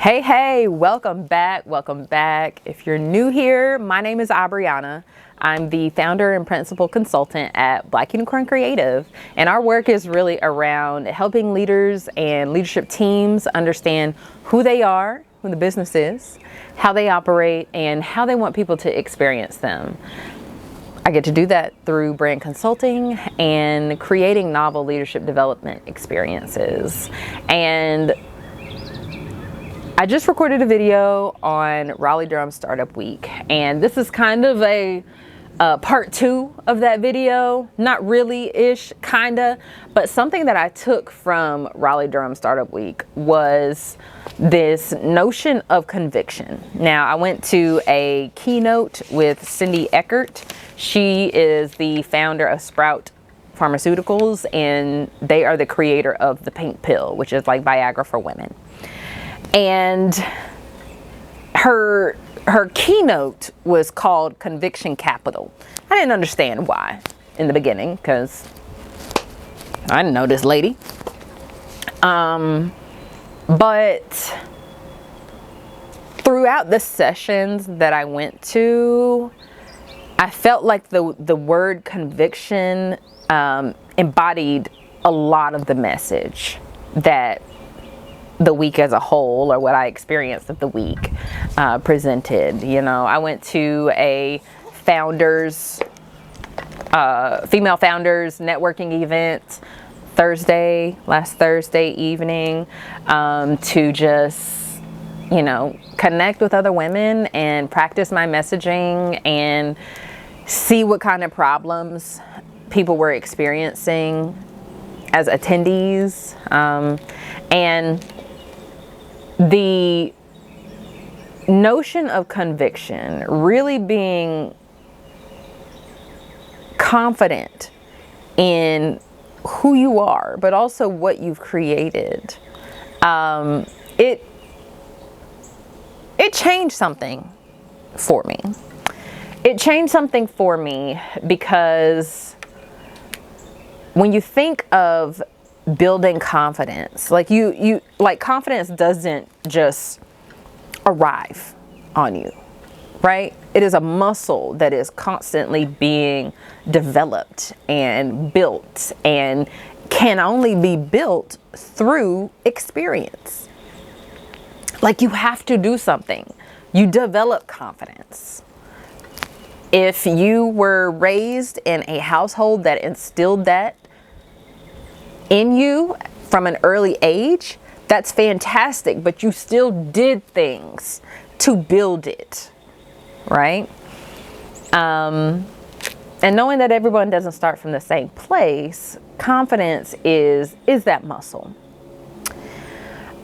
Hey, welcome back. If you're new here, my name is Abriana. I'm the founder and principal consultant at Black Unicorn Creative, and our work is really around helping leaders and leadership teams understand who they are, who the business is, how they operate, and how they want people to experience them. I get to do that through brand consulting and creating novel leadership development experiences. And I just recorded a video on Raleigh-Durham Startup Week, and this is kind of a part two of that video. Not really-ish, kinda, but something that I took from Raleigh-Durham Startup Week was this notion of conviction. Now, I went to a keynote with Eckert. She is the founder of Sprout Pharmaceuticals, and they are the creator of the pink pill, which is like Viagra for women. And her keynote was called Conviction Capital. I didn't understand why in the beginning, because I didn't know this lady. But throughout the sessions that I went to, I felt like the word conviction embodied a lot of the message that the week as a whole, or what I experienced of the week, presented. You know, I went to a female founders networking event last Thursday evening, to just, you know, connect with other women and practice my messaging and see what kind of problems people were experiencing as attendees. And the notion of conviction, really being confident in who you are, but also what you've created, it changed something for me. It changed something for me because when you think of building confidence, like confidence doesn't just arrive on you, right? It is a muscle that is constantly being developed and built, and can only be built through experience. Like, you have to do something. You develop confidence. If you were raised in a household that instilled that in you from an early age, that's fantastic, but you still did things to build it, right? And knowing that everyone doesn't start from the same place, confidence is that muscle.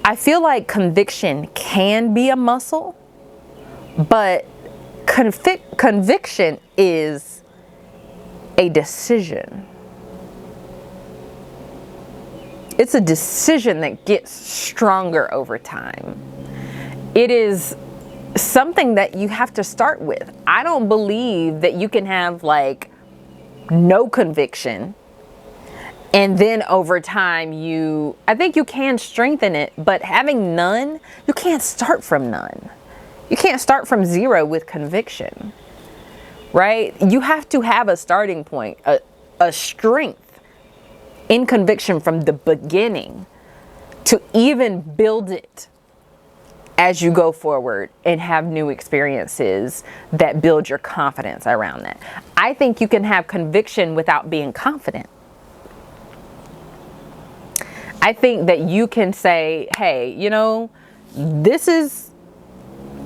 I feel like conviction can be a muscle, but conviction is a decision. It's a decision that gets stronger over time. It is something that you have to start with. I don't believe that you can have like no conviction and then over time I think you can strengthen it, but having none, you can't start from none. You can't start from zero with conviction, right? You have to have a starting point, a strength in conviction from the beginning to even build it as you go forward and have new experiences that build your confidence around that. I think you can have conviction without being confident. I think that you can say, hey, you know, this is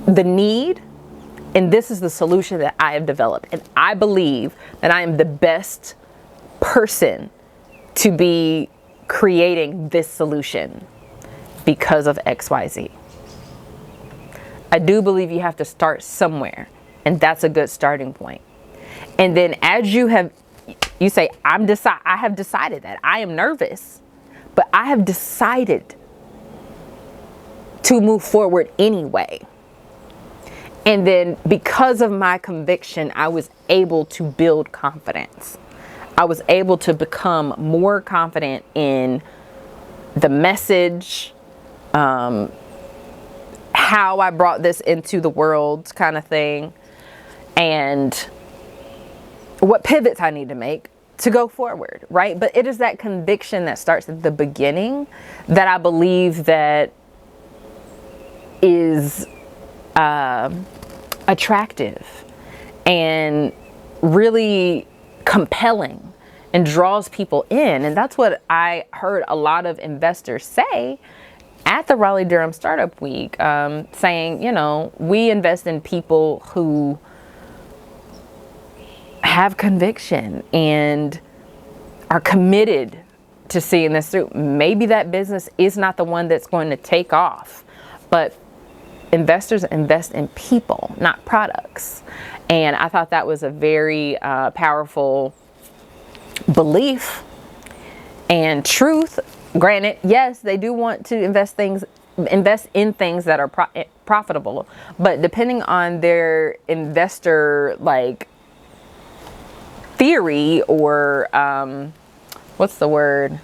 the need and this is the solution that I have developed, and I believe that I am the best person to be creating this solution because of XYZ. I do believe you have to start somewhere, and that's a good starting point. And then as you say, I have decided that. I am nervous, but I have decided to move forward anyway. And then because of my conviction, I was able to build confidence. I was able to become more confident in the message, how I brought this into the world kind of thing, and what pivots I need to make to go forward, right? But it is that conviction that starts at the beginning that I believe that is attractive and really compelling and draws people in. And that's what I heard a lot of investors say at the Raleigh-Durham Startup Week, saying, you know, we invest in people who have conviction and are committed to seeing this through. Maybe that business is not the one that's going to take off, but investors invest in people, not products. And I thought that was a very powerful belief and truth. Granted, yes, they do want to invest in things that are profitable, but depending on their investor theory or what's the word?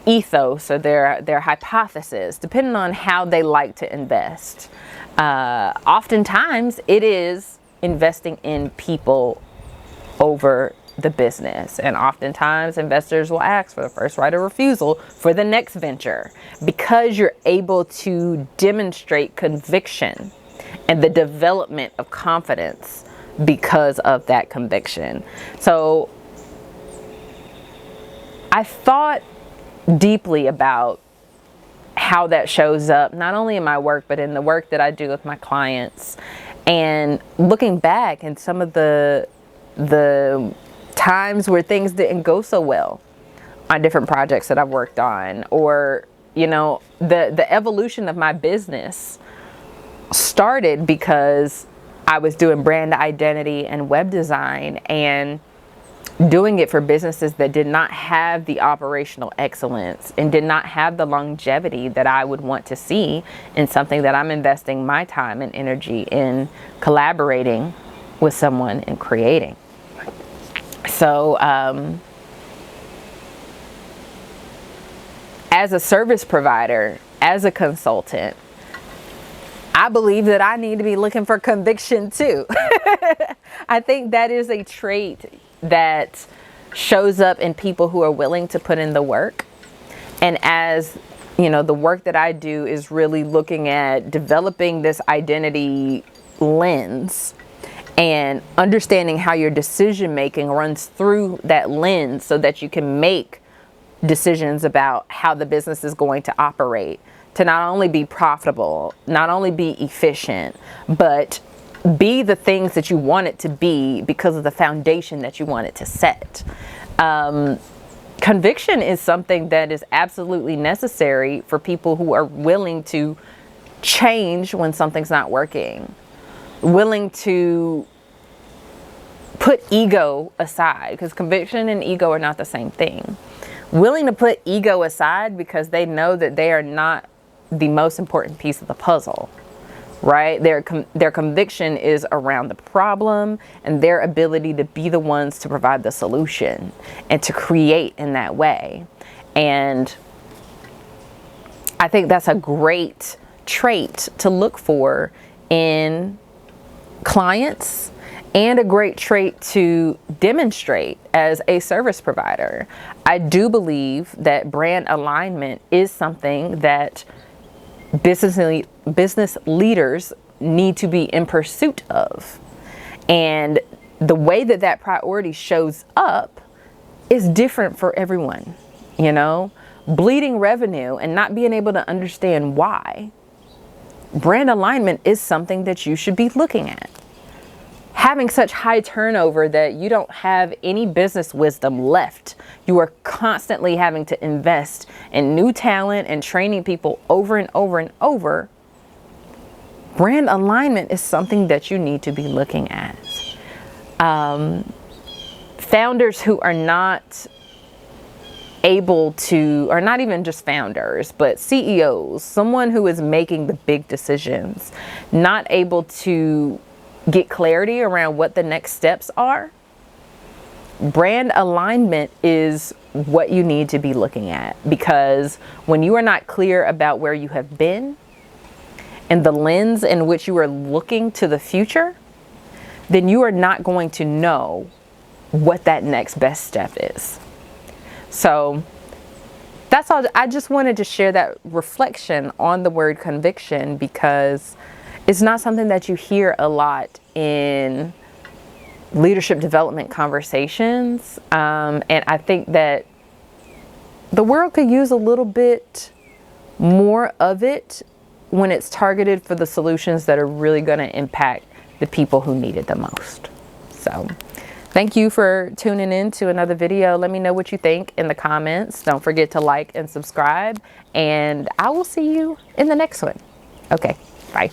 Ethos, or their hypothesis, depending on how they like to invest. Oftentimes it is investing in people over the business. And oftentimes investors will ask for the first right of refusal for the next venture, because you're able to demonstrate conviction and the development of confidence because of that conviction. So I thought deeply about how that shows up, not only in my work, but in the work that I do with my clients. And looking back and some of the times where things didn't go so well on different projects that I've worked on, or, you know, the evolution of my business started because I was doing brand identity and web design, and doing it for businesses that did not have the operational excellence and did not have the longevity that I would want to see in something that I'm investing my time and energy in collaborating with someone and creating. So as a service provider, as a consultant, I believe that I need to be looking for conviction too. I think that is a trait that shows up in people who are willing to put in the work. And as you know, the work that I do is really looking at developing this identity lens and understanding how your decision making runs through that lens so that you can make decisions about how the business is going to operate, to not only be profitable, not only be efficient, but be the things that you want it to be because of the foundation that you want it to set. Conviction is something that is absolutely necessary for people who are willing to change when something's not working, willing to put ego aside, because conviction and ego are not the same thing. Willing to put ego aside because they know that they are not the most important piece of the puzzle. Right? Their conviction is around the problem and their ability to be the ones to provide the solution and to create in that way. And I think that's a great trait to look for in clients, and a great trait to demonstrate as a service provider. I do believe that brand alignment is something that business leaders need to be in pursuit of. And the way that that priority shows up is different for everyone. You know, bleeding revenue and not being able to understand why. Brand alignment is something that you should be looking at. Having such high turnover that you don't have any business wisdom left. You are constantly having to invest in new talent and training people over and over and over. Brand alignment is something that you need to be looking at. Founders who are not able to, or not even just founders, but CEOs, someone who is making the big decisions, not able to get clarity around what the next steps are, brand alignment is what you need to be looking at, because when you are not clear about where you have been and the lens in which you are looking to the future, then you are not going to know what that next best step is. So that's all. I just wanted to share that reflection on the word conviction, because it's not something that you hear a lot in leadership development conversations. And I think that the world could use a little bit more of it when it's targeted for the solutions that are really going to impact the people who need it the most. So thank you for tuning in to another video. Let me know what you think in the comments. Don't forget to like and subscribe, and I will see you in the next one. Okay, bye.